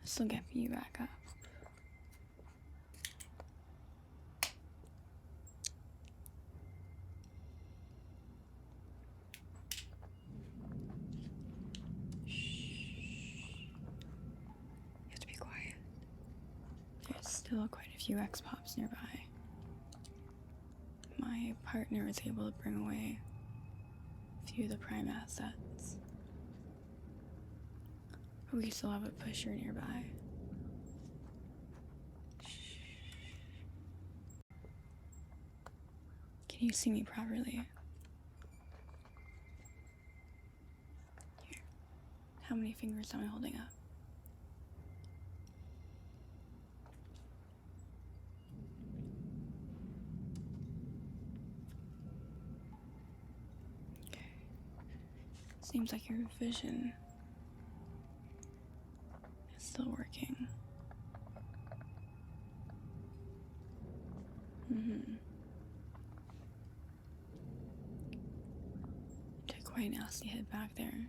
This will get you back up. You have to be quiet. There's still quite a few X-Pops nearby. My partner was able to bring away a few of the prime assets. But we still have a pusher nearby. Can you see me properly? Here. How many fingers am I holding up? Okay. Seems like your vision is still working. Took quite a nasty hit back there.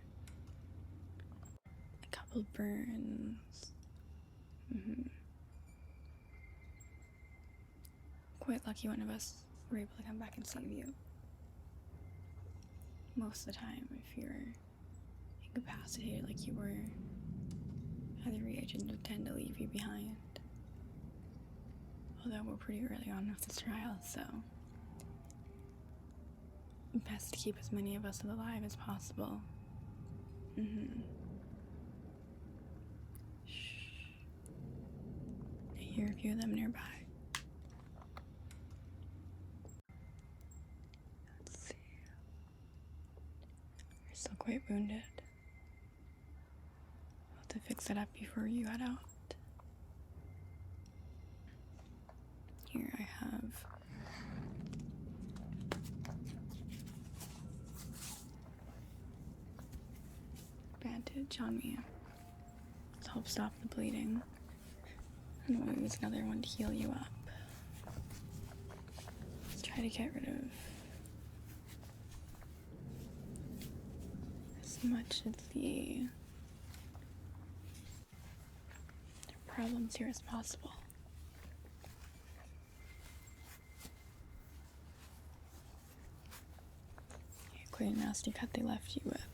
A couple burns. Quite lucky one of us were able to come back and save you. Most of the time, if you're incapacitated like you were, either reagent would tend to leave you behind. Although we're pretty early on with this trial, so best to keep as many of us alive as possible. Shh. I hear a few of them nearby. Let's see. You're still quite wounded. I'll have to fix it up before you head out. Here I have bandage on me to help stop the bleeding, and we'll use another one to heal you up. Let's try to get rid of as much of the problems here as possible. Quite a nasty cut they left you with.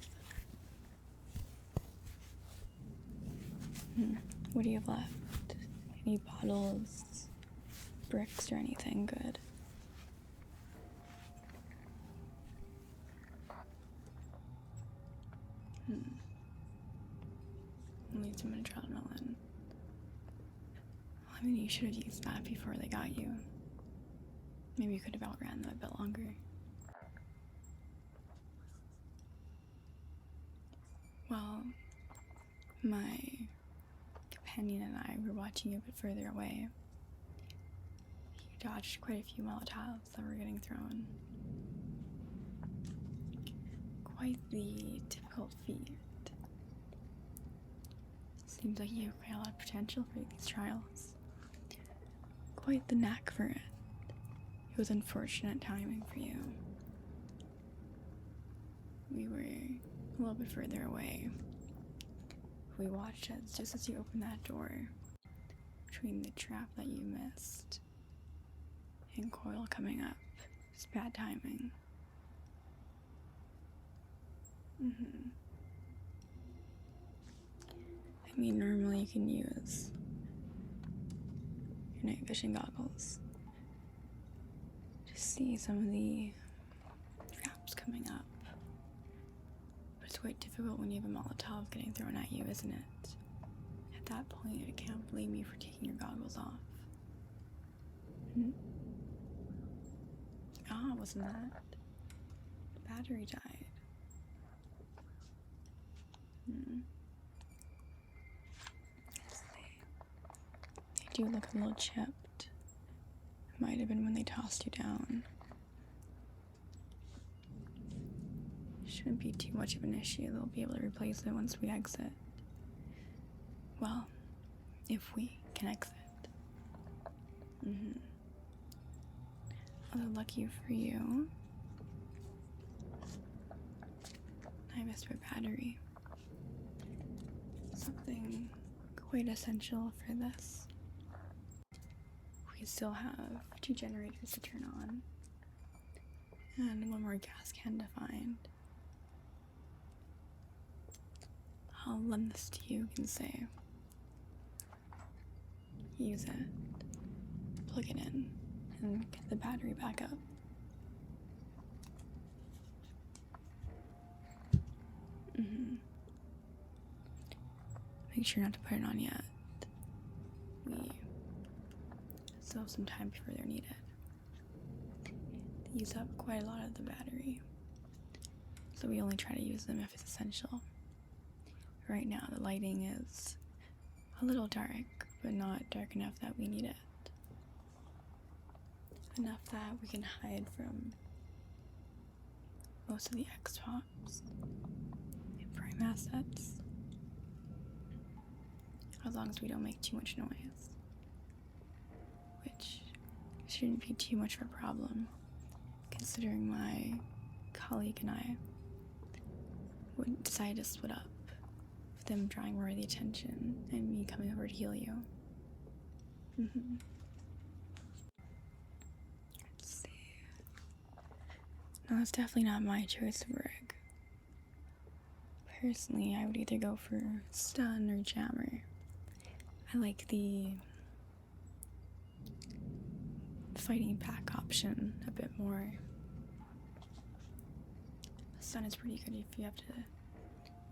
What do you have left? Any bottles, bricks, or anything good? I'll need some adrenaline. I mean, you should have used that before they got you. Maybe you could have outran them a bit longer. Well, my companion and I were watching you a bit further away. You dodged quite a few Molotovs that were getting thrown. Quite the difficult feat. Seems like you have quite a lot of potential for these trials. Quite the knack for it. It was unfortunate timing for you. We were a little bit further away. We watched as just as you opened that door, between the trap that you missed and Coil coming up. It's bad timing. I mean, normally you can use your night vision goggles to see some of the traps coming up. But it's quite difficult when you have a Molotov getting thrown at you, isn't it? At that point, I can't blame you for taking your goggles off. Wasn't that? The battery died. They do look a little chipped. It might have been when they tossed you down. Shouldn't be too much of an issue. They'll be able to replace it once we exit. Well, if we can exit. Although lucky for you, I missed my battery. Something quite essential for this. We still have 2 generators to turn on, and 1 more gas can to find. I'll lend this to you, you can say. Use it, plug it in, and get the battery back up. Make sure not to put it on yet. We still have some time before they're needed. They use up quite a lot of the battery, so we only try to use them if it's essential. Right now the lighting is a little dark, but not dark enough that we need it. Enough that we can hide from most of the Xbox and Prime assets, as long as we don't make too much noise, which shouldn't be too much of a problem, considering my colleague and I would decide to split up, with them drawing more of the attention and me coming over to heal you. Let's see. No, it's definitely not my choice of rig. Personally, I would either go for stun or jammer. I like the fighting back option a bit more. Stun is pretty good if you have to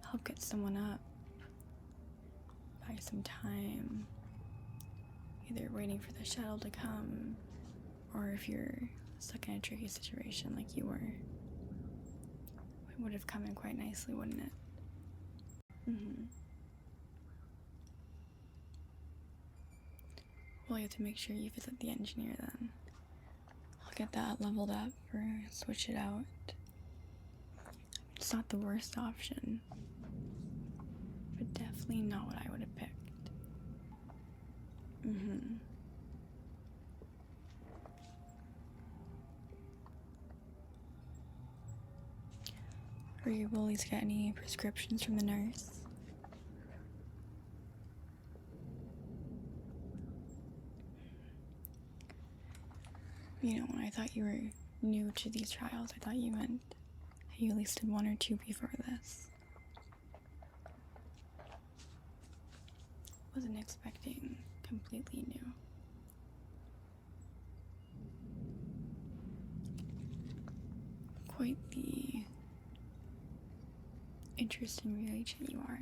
help get someone up, buy some time, either waiting for the shuttle to come, or if you're stuck in a tricky situation like you were. It would have come in quite nicely, wouldn't it? Well, you have to make sure you visit the engineer then. I'll get that leveled up or switch it out. It's not the worst option, but definitely not what I would have picked. Were you able to get any prescriptions from the nurse? You know, when I thought you were new to these trials, I thought you meant you at least did 1 or 2 before this. Wasn't expecting completely new. Quite the interesting reagent you are.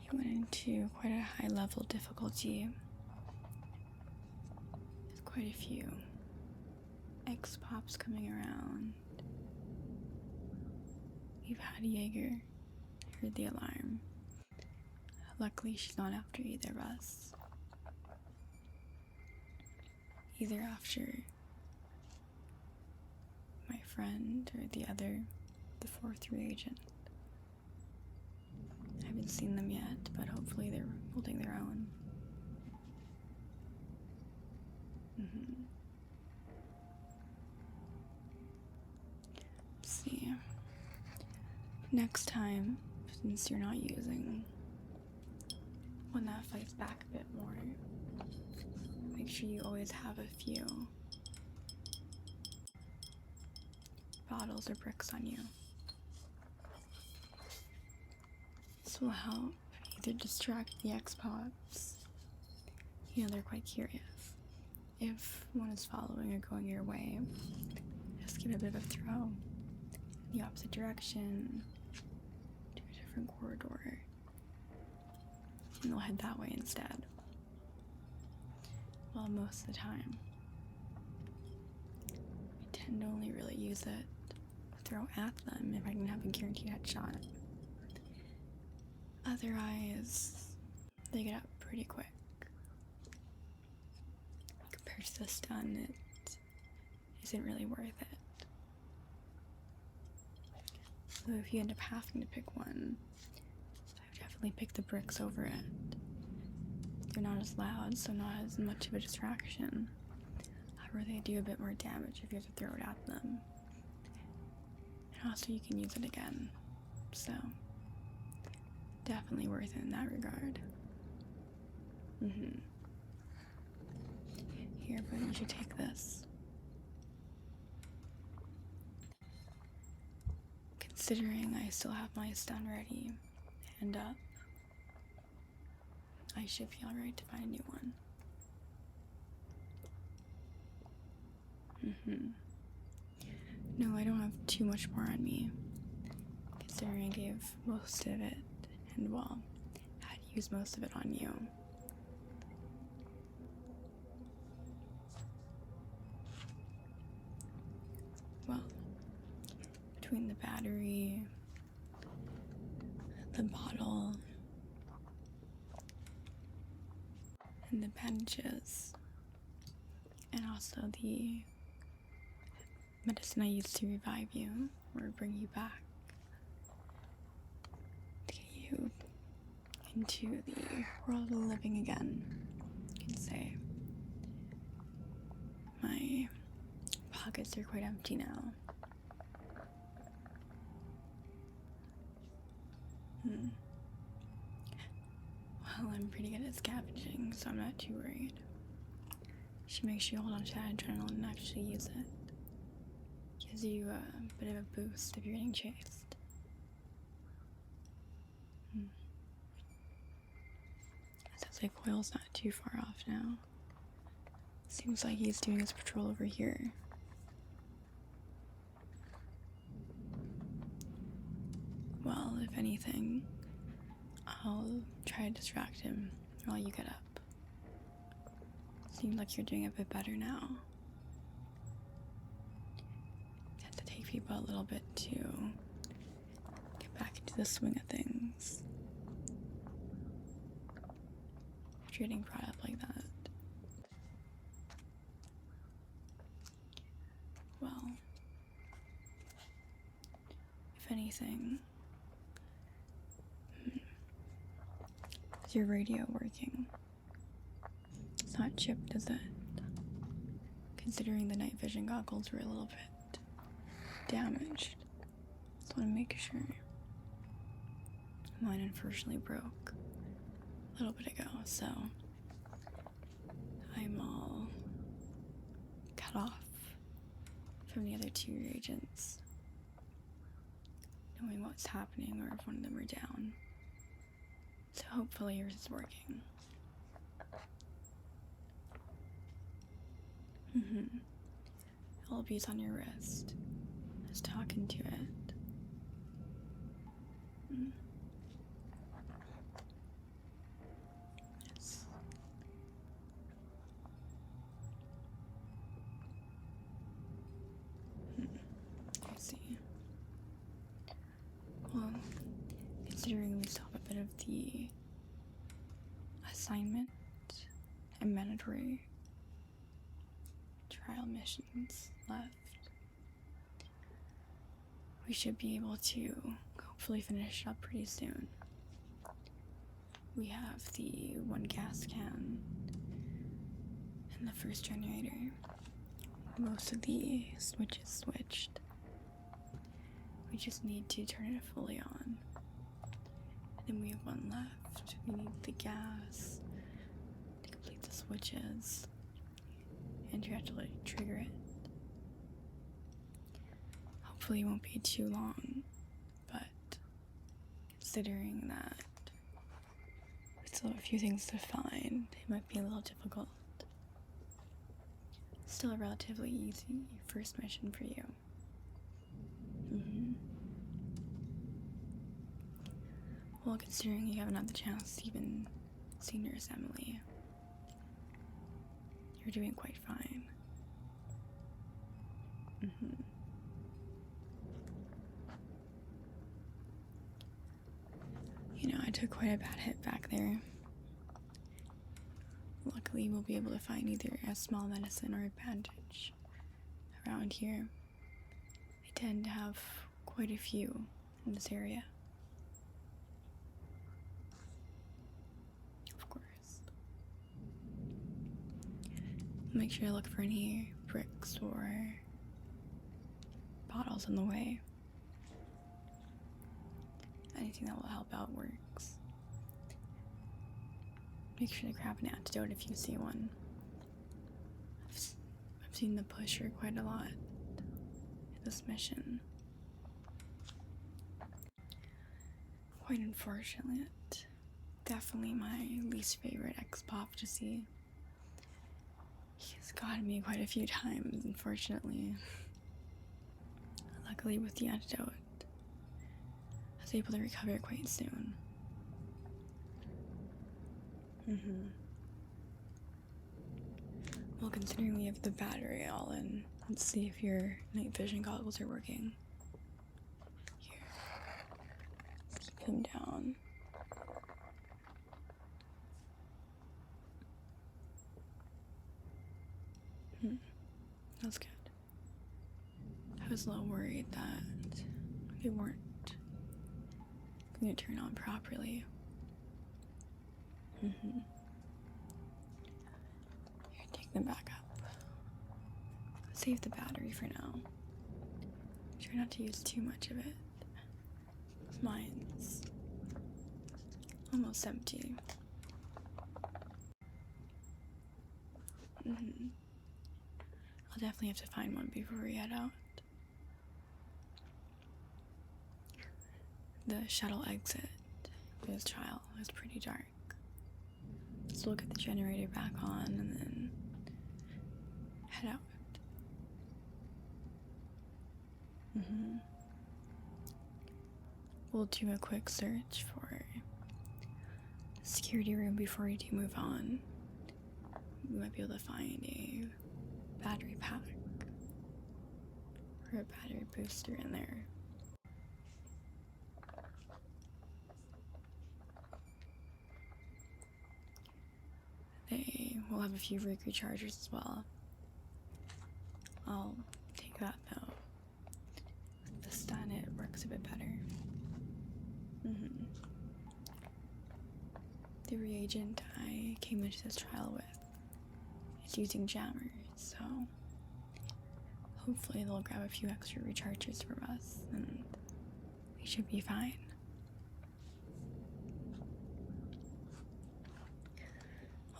You went into quite a high level difficulty. There's quite a few X-pops coming around. You've had Jaeger, heard the alarm. Luckily she's not after either of us. Either after my friend or the other, the 4th reagent. I haven't seen them yet, but hopefully they're holding their own. Let's see. Next time, since you're not using one that fights back a bit more, make sure you always have a few bottles or bricks on you. This will help either distract the X-pops. You know, they're quite curious. If one is following or going your way, just give it a bit of a throw in the opposite direction to a different corridor, and they'll head that way instead. Well, most of the time, I tend to only really use it to throw at them if I can have a guaranteed headshot. Otherwise, they get up pretty quick. Compared to the stun, it isn't really worth it. So if you end up having to pick one, I would definitely pick the bricks over it. They're not as loud, so not as much of a distraction. However, they do a bit more damage if you have to throw it at them. And also you can use it again. So definitely worth it in that regard. Here, but you should take this. Considering I still have my stun ready and up, I should be alright to find a new one. No, I don't have too much more on me, considering I gave most of it, and well, had used most of it on you. Well, between the battery, the bottle, and the bandages, and also the medicine I used to revive you or bring you back to get you into the world of the living again, you can say. My pockets are quite empty now. Well, I'm pretty good at scavenging, so I'm not too worried. Should make sure you hold on to that adrenaline and actually use it. Gives you a bit of a boost if you're getting chased. Sounds like Foyle's not too far off now. Seems like he's doing his patrol over here. Well, if anything, I'll try to distract him while you get up. Seems like you're doing a bit better now. Have to take people a little bit to get back into the swing of things. If you're getting brought up like that. Well, if anything, is your radio working? It's not chipped, is it? Considering the night vision goggles were a little bit damaged. Just want to make sure. Mine unfortunately broke a little bit ago, so I'm all cut off from the other two reagents, knowing what's happening or if one of them are down. So hopefully yours is working. LB's on your wrist. I was talking to it. Yes. I see. Well, considering we still have a bit of the assignment and mandatory trial missions left, we should be able to hopefully finish up pretty soon. We have the one gas can and the first generator. Most of the switches switched. We just need to turn it fully on. And then we have one left. We need the gas to complete the switches and to actually trigger it. Hopefully it won't be too long, but considering that we still have a few things to find, it might be a little difficult. Still a relatively easy first mission for you. Well, considering you haven't had the chance to even see Nurse Emily, you're doing quite fine. You know, I took quite a bad hit back there. Luckily, we'll be able to find either a small medicine or a bandage around here. They tend to have quite a few in this area. Of course. Make sure to look for any bricks or bottles on the way. anything that will help out works. Make sure to grab an antidote if you see one. I've seen the pusher quite a lot in this mission. Quite unfortunate. Definitely my least favorite ex-pop to see. He's gotten me quite a few times, unfortunately. Luckily, with the antidote, I was able to recover quite soon. Well, considering we have the battery all in, let's see if your night vision goggles are working. Here. Let's keep them down. That's good. I was a little worried that they weren't going to turn on properly. Here, take them back up. Save the battery for now. Try not to use too much of it. Mine's almost empty. I'll definitely have to find one before we head out. The shuttle exit for this trial is pretty dark. So we'll get the generator back on and then head out. We'll do a quick search for the security room before we do move on. We might be able to find a battery pack or a battery booster in there. They will have a few Riku chargers as well. I'll take that though. The stun, it works a bit better. The reagent I came into this trial with is using jammers, so hopefully they'll grab a few extra recharges from us and we should be fine.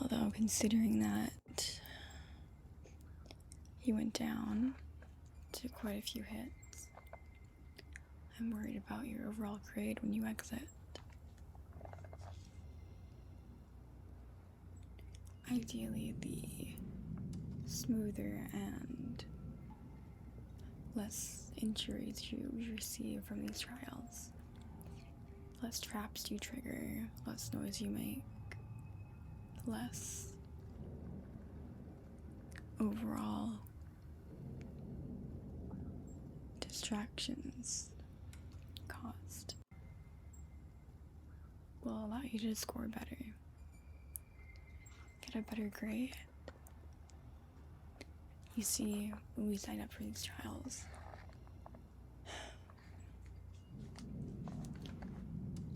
Although considering that he went down to quite a few hits, I'm worried about your overall grade when you exit. Ideally, the smoother and less injuries you receive from these trials, less traps you trigger, less noise you make, less overall distractions caused, will allow you to score better, get a better grade. You see, when we sign up for these trials,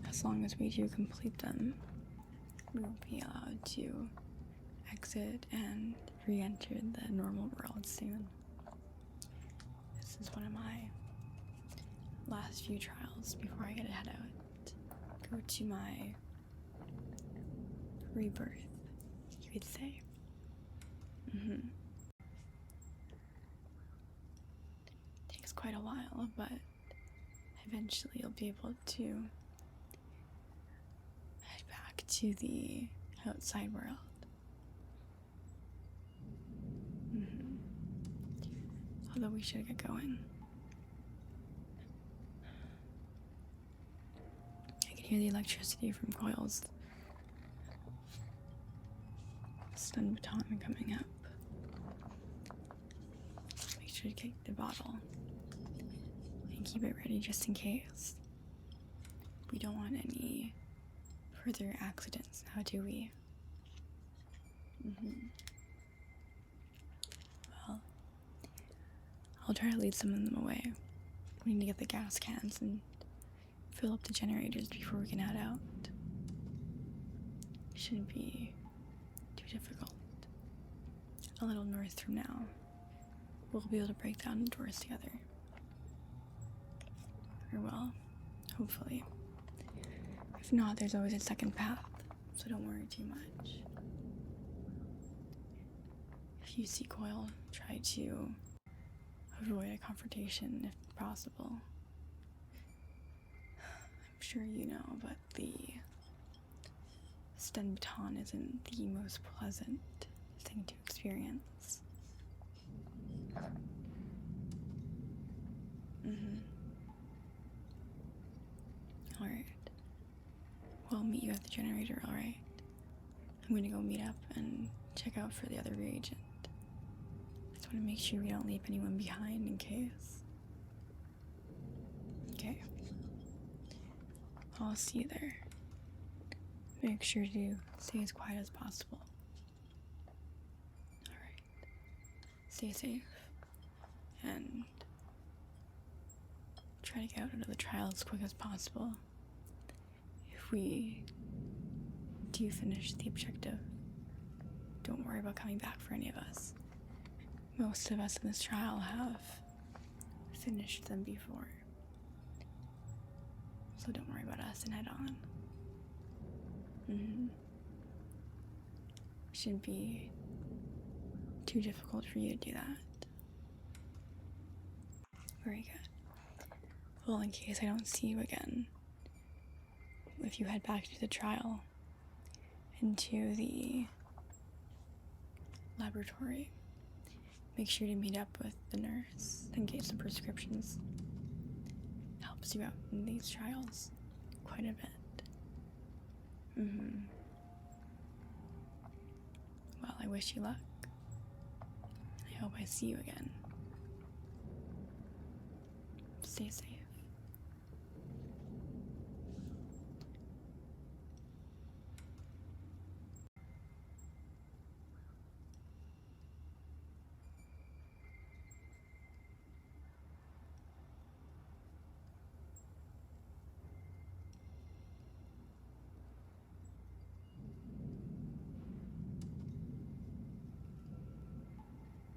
as long as we do complete them, we will be allowed to exit and re-enter the normal world soon. This is one of my last few trials before I get to head out. Go to my rebirth, you could say. Takes quite a while, but eventually you'll be able to head back to the outside world. Although we should get going. I can hear the electricity from coils. Stun baton coming up. Make sure to take the bottle and keep it ready just in case. We don't want any further accidents now, do we? Well, I'll try to lead some of them away. We need to get the gas cans and fill up the generators before we can head out. Shouldn't be too difficult. A little north from now, we'll be able to break down the doors together. Or well, hopefully. If not, there's always a second path, so don't worry too much. If you see Coil, try to avoid a confrontation if possible. I'm sure you know, but the Sten baton isn't the most pleasant thing to experience. Alright. Well, I'll meet you at the generator, alright? I'm gonna go meet up and check out for the other reagent. Just want to make sure we don't leave anyone behind in case. Okay. I'll see you there. Make sure to stay as quiet as possible. Alright. Stay safe. And try to get out of the trial as quick as possible. If we do finish the objective, don't worry about coming back for any of us. Most of us in this trial have finished them before. So don't worry about us and head on. Shouldn't be too difficult for you to do that. Very good. Well, in case I don't see you again, if you head back to the trial, into the laboratory, make sure to meet up with the nurse and get some prescriptions. Helps you out in these trials quite a bit. Well, I wish you luck. I hope I see you again. Stay safe.